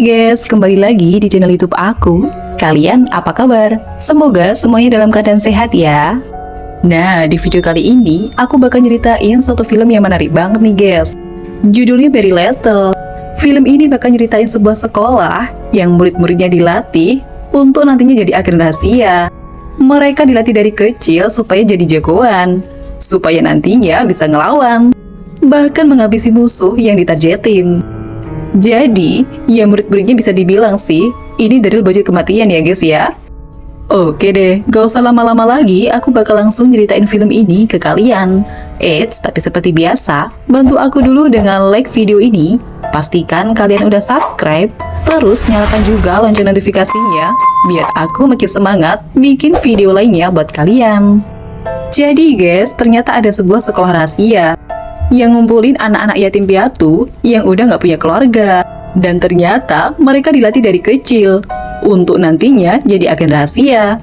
Hai guys, kembali lagi di channel YouTube aku. Kalian apa kabar? Semoga semuanya dalam keadaan sehat ya. Nah, di video kali ini aku bakal nyeritain satu film yang menarik banget nih guys. Judulnya Very Little. Film ini bakal nyeritain sebuah sekolah yang murid-muridnya dilatih untuk nantinya jadi agen rahasia. Mereka dilatih dari kecil supaya jadi jagoan, supaya nantinya bisa ngelawan, bahkan menghabisi musuh yang ditargetin. Jadi, ya murid-muridnya bisa dibilang sih, ini dari bocil kematian ya guys ya. Oke deh, gak usah lama-lama lagi, aku bakal langsung ceritain film ini ke kalian. Eits, tapi seperti biasa, bantu aku dulu dengan like video ini. Pastikan kalian udah subscribe, terus nyalakan juga lonceng notifikasinya, biar aku makin semangat bikin video lainnya buat kalian. Jadi guys, ternyata ada sebuah sekolah rahasia yang ngumpulin anak-anak yatim piatu yang udah nggak punya keluarga. Dan ternyata mereka dilatih dari kecil untuk nantinya jadi agen rahasia.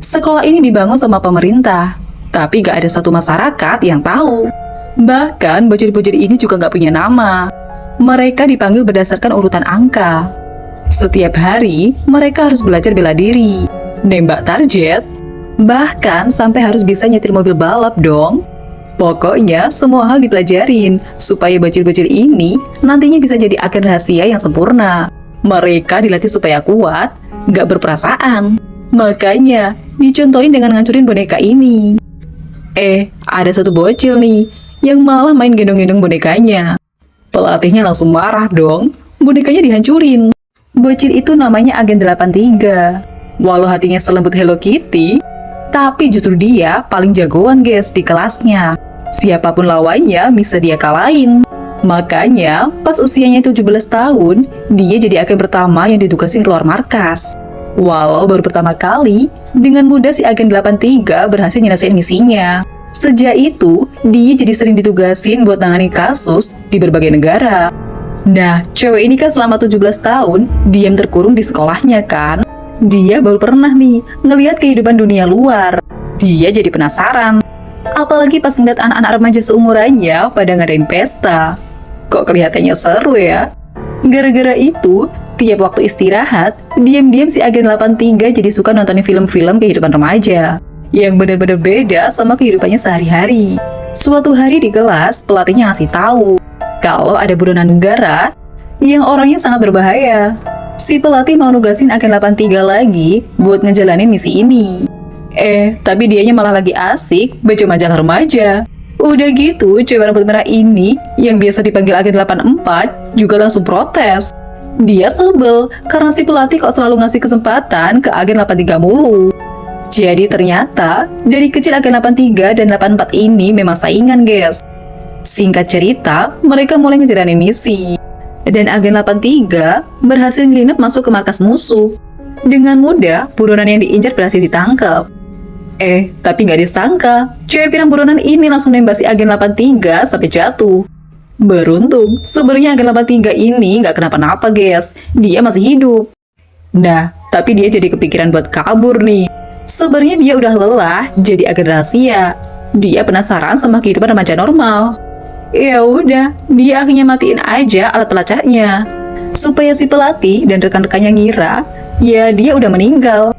Sekolah ini dibangun sama pemerintah, tapi nggak ada satu masyarakat yang tahu. Bahkan bocil-bocil ini juga nggak punya nama. Mereka dipanggil berdasarkan urutan angka. Setiap hari mereka harus belajar bela diri, nembak target, bahkan sampai harus bisa nyetir mobil balap dong. Pokoknya semua hal dipelajarin supaya bocil-bocil ini nantinya bisa jadi agen rahasia yang sempurna. Mereka dilatih supaya kuat, gak berperasaan. Makanya dicontohin dengan ngancurin boneka ini. Ada satu bocil nih yang malah main gendong-gendong bonekanya. Pelatihnya langsung marah dong, bonekanya dihancurin. Bocil itu namanya Agen 83. Walau hatinya selembut Hello Kitty, tapi justru dia paling jagoan guys di kelasnya. Siapapun lawannya bisa dia kalahin. Makanya pas usianya 17 tahun, dia jadi agen pertama yang ditugasin keluar markas. Walau baru pertama kali, dengan mudah si Agen 83 berhasil nyelesain misinya. Sejak itu, dia jadi sering ditugasin buat nangani kasus di berbagai negara. Nah, cewek ini kan selama 17 tahun diam terkurung di sekolahnya kan. Dia baru pernah nih ngelihat kehidupan dunia luar. Dia jadi penasaran. Apalagi pas ngeliat anak-anak remaja seumurannya pada ngadain pesta. Kok kelihatannya seru ya? Gara-gara itu, tiap waktu istirahat, diam-diam si Agen 83 jadi suka nontonin film-film kehidupan remaja yang benar-benar beda sama kehidupannya sehari-hari. Suatu hari di kelas, pelatihnya ngasih tahu kalau ada buronan negara yang orangnya sangat berbahaya. Si pelatih mau nugasin Agen 83 lagi buat ngejalanin misi ini. Tapi dianya malah lagi asik baca majalah remaja. Udah gitu, cewek rambut merah ini yang biasa dipanggil Agen 84 juga langsung protes. Dia sebel karena si pelatih kok selalu ngasih kesempatan ke Agen 83 mulu. Jadi ternyata dari kecil Agen 83 dan 84 ini memang saingan guys. Singkat cerita, mereka mulai ngejalanin misi. Dan Agen 83 berhasil nyelinap masuk ke markas musuh. Dengan mudah, buronan yang diincar berhasil ditangkap. Tapi nggak disangka, cewek pirang buronan ini langsung nembak si Agen 83 sampai jatuh. Beruntung, sebenarnya Agen 83 ini nggak kenapa-napa guys, dia masih hidup. Nah, tapi dia jadi kepikiran buat kabur nih. Sebenarnya dia udah lelah jadi agen rahasia. Dia penasaran sama kehidupan remaja normal. Ya udah, dia akhirnya matiin aja alat pelacaknya supaya si pelatih dan rekan-rekannya ngira ya dia udah meninggal.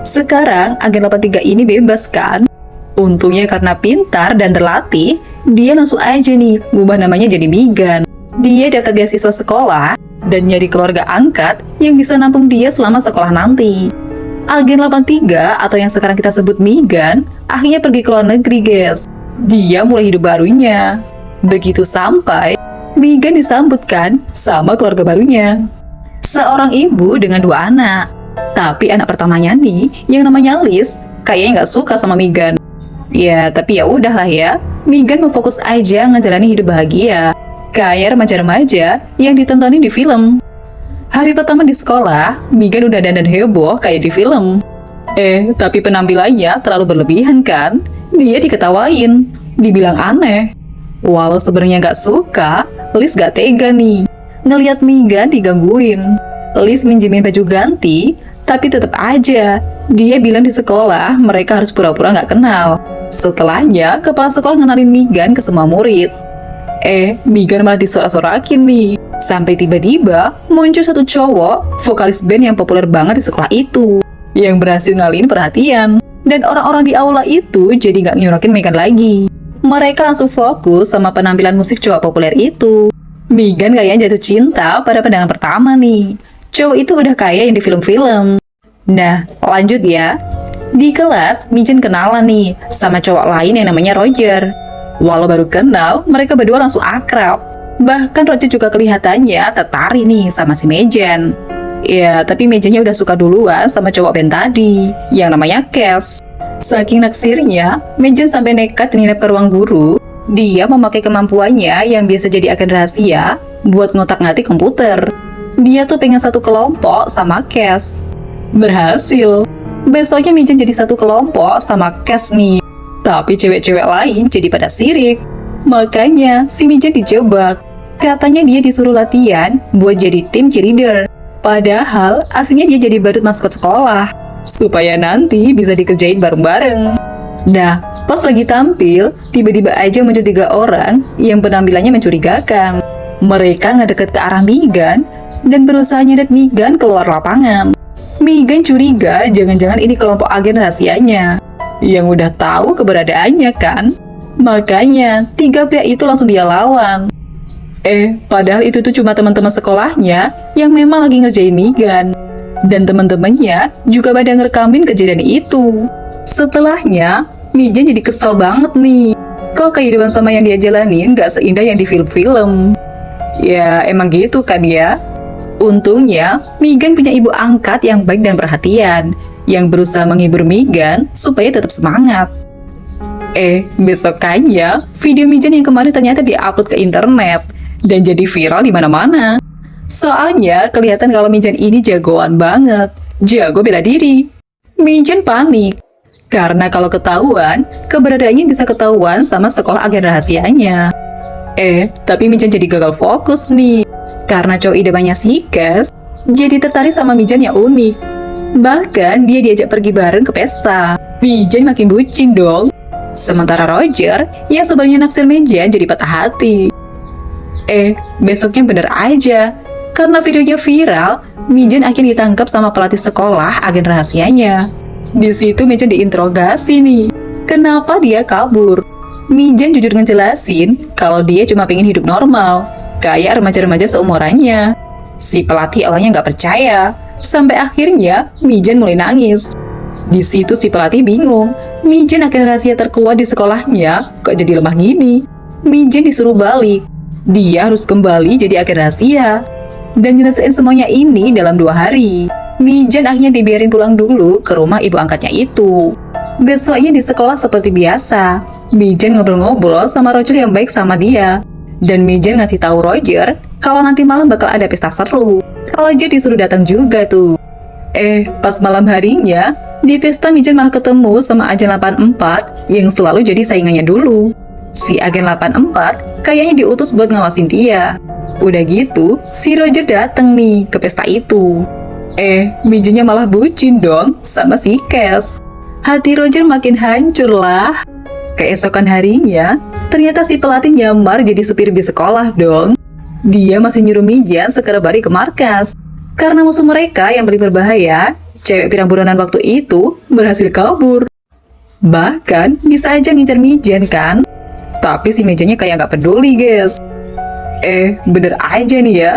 Sekarang Agen 83 ini bebas kan? Untungnya karena pintar dan terlatih, dia langsung aja nih ngubah namanya jadi Megan. Dia dapat beasiswa sekolah dan nyari keluarga angkat yang bisa nampung dia selama sekolah nanti. Agen 83 atau yang sekarang kita sebut Megan akhirnya pergi ke luar negeri guys. Dia mulai hidup barunya. Begitu sampai, Megan disambutkan sama keluarga barunya. Seorang ibu dengan 2 anak. Tapi anak pertamanya nih, yang namanya Liz, kayaknya nggak suka sama Megan. Ya, tapi ya udahlah ya. Megan mau fokus aja ngejalanin hidup bahagia, kayak remaja-remaja yang ditontonin di film. Hari pertama di sekolah, Megan udah dandan heboh kayak di film. Tapi penampilannya terlalu berlebihan kan? Dia diketawain, dibilang aneh. Walau sebenarnya nggak suka, Liz gak tega nih ngelihat Megan digangguin. Liz minjemin baju ganti, tapi tetap aja dia bilang di sekolah mereka harus pura-pura nggak kenal. Setelahnya, kepala sekolah ngenalin Megan ke semua murid. Megan malah disorak-sorakin nih. Sampai tiba-tiba muncul satu cowok, vokalis band yang populer banget di sekolah itu, yang berhasil ngalihin perhatian. Dan orang-orang di aula itu jadi nggak nyorokin Megan lagi. Mereka langsung fokus sama penampilan musik cowok populer itu. Megan kayaknya jatuh cinta pada pandangan pertama nih. Cowok itu udah kayak yang di film-film. Nah, lanjut ya. Di kelas, Megan kenalan nih sama cowok lain yang namanya Roger. Walau baru kenal, mereka berdua langsung akrab. Bahkan Roger juga kelihatannya tertarik nih sama si Megan. Ya, tapi Megannya udah suka duluan sama cowok band tadi, yang namanya Cass. Saking naksirnya, Megan sampai nekat nginep ke ruang guru. Dia memakai kemampuannya yang biasa jadi agen rahasia buat ngotak-ngatik komputer. Dia tuh pengen satu kelompok sama Cass. Berhasil. Besoknya Megan jadi satu kelompok sama Cass nih. Tapi cewek-cewek lain jadi pada sirik. Makanya si Megan dijebak. Katanya dia disuruh latihan buat jadi tim cheerleader. Padahal aslinya dia jadi badut maskot sekolah, supaya nanti bisa dikerjain bareng-bareng. Nah, pas lagi tampil, tiba-tiba aja muncul 3 orang yang penampilannya mencurigakan. Mereka ngedeket ke arah Megan dan berusaha nyeret Megan keluar lapangan. Megan curiga jangan-jangan ini kelompok agen rahasianya yang udah tahu keberadaannya kan. Makanya 3 pria itu langsung dia lawan. Padahal itu tuh cuma teman-teman sekolahnya yang memang lagi ngerjain Megan. Dan teman-temannya juga pada ngerekamin kejadian itu. Setelahnya, Megan jadi kesel banget nih. Kok kehidupan sama yang dia jalanin gak seindah yang di film-film? Ya, emang gitu kan ya. Untungnya, Megan punya ibu angkat yang baik dan perhatian, yang berusaha menghibur Megan supaya tetap semangat. Besokannya, video Megan yang kemarin ternyata diupload ke internet dan jadi viral di mana-mana. Soalnya kelihatan kalau Megan ini jagoan banget, jago bela diri. Megan panik karena kalau ketahuan, keberadaannya bisa ketahuan sama sekolah agen rahasianya. Tapi Megan jadi gagal fokus nih karena cowok idamannya si Cass jadi tertarik sama Megan yang unik. Bahkan dia diajak pergi bareng ke pesta. Megan makin bucin dong. Sementara Roger yang sebenarnya naksir Megan jadi patah hati. Besoknya bener aja. Karena videonya viral, Megan akhirnya ditangkap sama pelatih sekolah agen rahasianya. Di situ Megan diinterogasi nih. Kenapa dia kabur? Megan jujur ngejelasin kalau dia cuma pengen hidup normal, kayak remaja-remaja seumurannya. Si pelatih awalnya nggak percaya, sampai akhirnya Megan mulai nangis. Di situ si pelatih bingung. Megan agen rahasia terkuat di sekolahnya kok jadi lemah gini. Megan disuruh balik. Dia harus kembali jadi agen rahasia dan nyelesain semuanya ini dalam 2 hari. Megan akhirnya dibiarin pulang dulu ke rumah ibu angkatnya itu. Besoknya di sekolah seperti biasa. Megan ngobrol-ngobrol sama Roger yang baik sama dia. Dan Megan ngasih tahu Roger kalau nanti malam bakal ada pesta seru. Roger disuruh datang juga tuh. Pas malam harinya, di pesta Megan malah ketemu sama agen 84 yang selalu jadi saingannya dulu. Si agen 84 kayaknya diutus buat ngawasin dia. Udah gitu, si Roger dateng nih ke pesta itu. Megannya malah bucin dong sama si Cass. Hati Roger makin hancur lah. Keesokan harinya, ternyata si pelatih nyamar jadi supir bis sekolah dong. Dia masih nyuruh Megan segera balik ke markas. Karena musuh mereka yang paling berbahaya, cewek pirang buronan waktu itu berhasil kabur. Bahkan bisa aja ngincar Megan kan. Tapi si Megannya kayak gak peduli guys. Bener aja nih ya.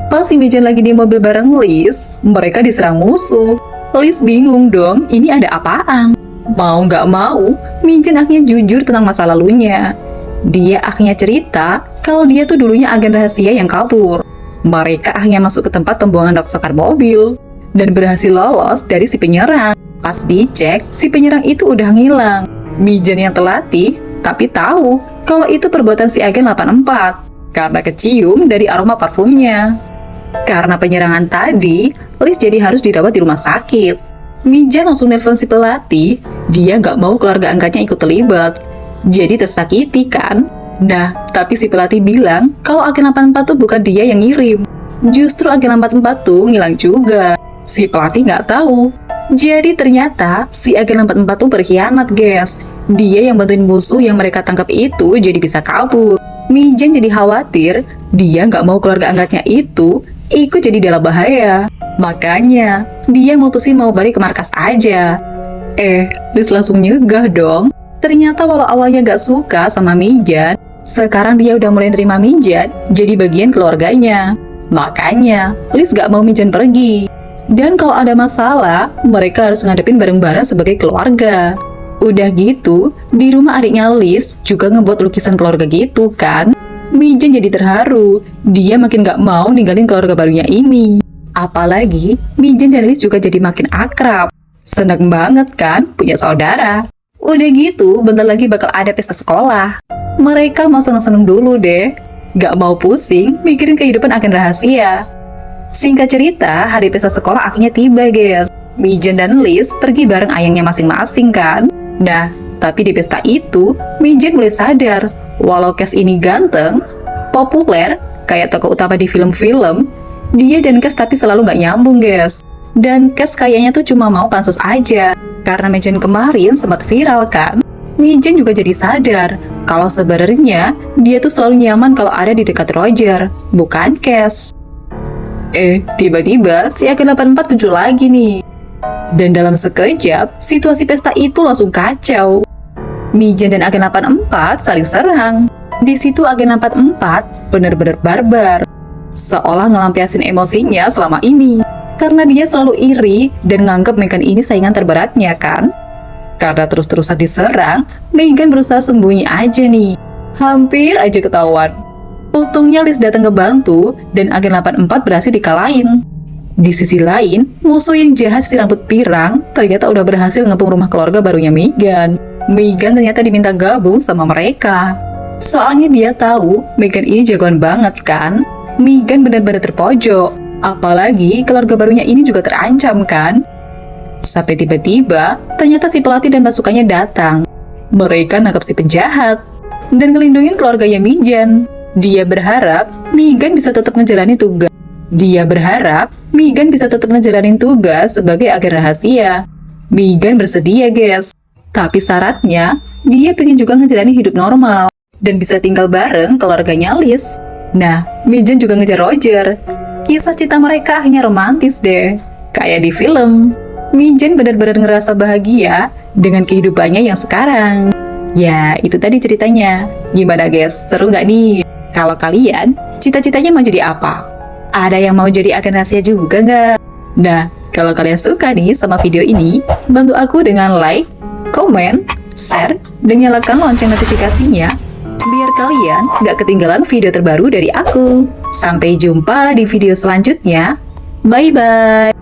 Pas si Megan lagi di mobil bareng Liz, mereka diserang musuh. Liz bingung dong, ini ada apaan? Mau gak mau, Megan akhirnya jujur tentang masa lalunya. Dia akhirnya cerita kalau dia tuh dulunya agen rahasia yang kabur. Mereka akhirnya masuk ke tempat pembuangan rongsokan mobil dan berhasil lolos dari si penyerang. Pas dicek, si penyerang itu udah ngilang. Megan yang terlatih tapi tahu kalau itu perbuatan si agen 84 karena kecium dari aroma parfumnya. Karena penyerangan tadi, Liz jadi harus dirawat di rumah sakit. Megan langsung nelpon si pelatih. Dia nggak mau keluarga angkatnya ikut terlibat, jadi tersakiti kan. Nah, tapi si pelatih bilang kalau agen 84 tuh bukan dia yang ngirim. Justru agen 84 tuh ngilang juga. Si pelatih nggak tahu. Jadi ternyata si agen 84 tuh berkhianat guys. Dia yang bantuin musuh yang mereka tangkap itu jadi bisa kabur. Mijen jadi khawatir, dia nggak mau keluarga angkatnya itu ikut jadi dalam bahaya. Makanya, dia mutusin mau balik ke markas aja. Liz langsung nyegah dong. Ternyata walau awalnya gak suka sama Mijan, sekarang dia udah mulai terima Mijan jadi bagian keluarganya. Makanya, Liz gak mau Mijan pergi. Dan kalau ada masalah, mereka harus ngadepin bareng-bareng sebagai keluarga. Udah gitu, di rumah adiknya Liz juga ngebuat lukisan keluarga gitu kan. Mijan jadi terharu, dia makin gak mau ninggalin keluarga barunya ini. Apalagi, Mijan dan Liz juga jadi makin akrab. Seneng banget kan punya saudara. Udah gitu, bentar lagi bakal ada pesta sekolah. Mereka mau seneng-seneng dulu deh. Gak mau pusing mikirin kehidupan agen rahasia. Singkat cerita, hari pesta sekolah akhirnya tiba guys. Mijan dan Liz pergi bareng ayangnya masing-masing kan. Nah, tapi di pesta itu, Mijan mulai sadar walau Kes ini ganteng, populer, kayak tokoh utama di film-film, dia dan Kes tapi selalu gak nyambung guys. Dan Kes kayaknya tuh cuma mau pansus aja. Karena Mijan kemarin sempat viral kan. Mijan juga jadi sadar kalau sebenarnya dia tuh selalu nyaman kalau ada di dekat Roger, bukan Kes. Tiba-tiba si Agen 84 muncul lagi nih. Dan dalam sekejap, situasi pesta itu langsung kacau. Mijan dan Agen 84 saling serang. Di situ Agen 84 bener-bener barbar. Seolah ngelampiasin emosinya selama ini. Karena dia selalu iri dan nganggep Megan ini saingan terberatnya kan. Karena terus-terusan diserang, Megan berusaha sembunyi aja nih. Hampir aja ketahuan. Untungnya Liz datang ke bantu dan Agen 84 berhasil dikalahin. Di sisi lain, musuh yang jahat si rambut pirang ternyata udah berhasil ngepung rumah keluarga barunya Megan. Megan ternyata diminta gabung sama mereka. Soalnya dia tahu Megan ini jagoan banget kan. Megan benar-benar terpojok. Apalagi keluarga barunya ini juga terancam kan. Sampai tiba-tiba ternyata si pelatih dan pasukannya datang. Mereka nangkap si penjahat dan ngelindungin keluarganya Mijan. Dia berharap Megan bisa tetap ngejalanin tugas sebagai agen rahasia. Megan bersedia guys. Tapi syaratnya dia pengen juga ngejalanin hidup normal dan bisa tinggal bareng keluarganya Liz. Nah, Mijan juga ngejar Roger. Kisah cinta mereka akhirnya romantis deh. Kayak di film. Mijan benar-benar ngerasa bahagia dengan kehidupannya yang sekarang. Ya, itu tadi ceritanya. Gimana guys? Seru nggak nih? Kalau kalian, cita-citanya mau jadi apa? Ada yang mau jadi agen rahasia juga nggak? Nah, kalau kalian suka nih sama video ini, bantu aku dengan like, komen, share, dan nyalakan lonceng notifikasinya biar kalian gak ketinggalan video terbaru dari aku. Sampai jumpa di video selanjutnya. Bye-bye.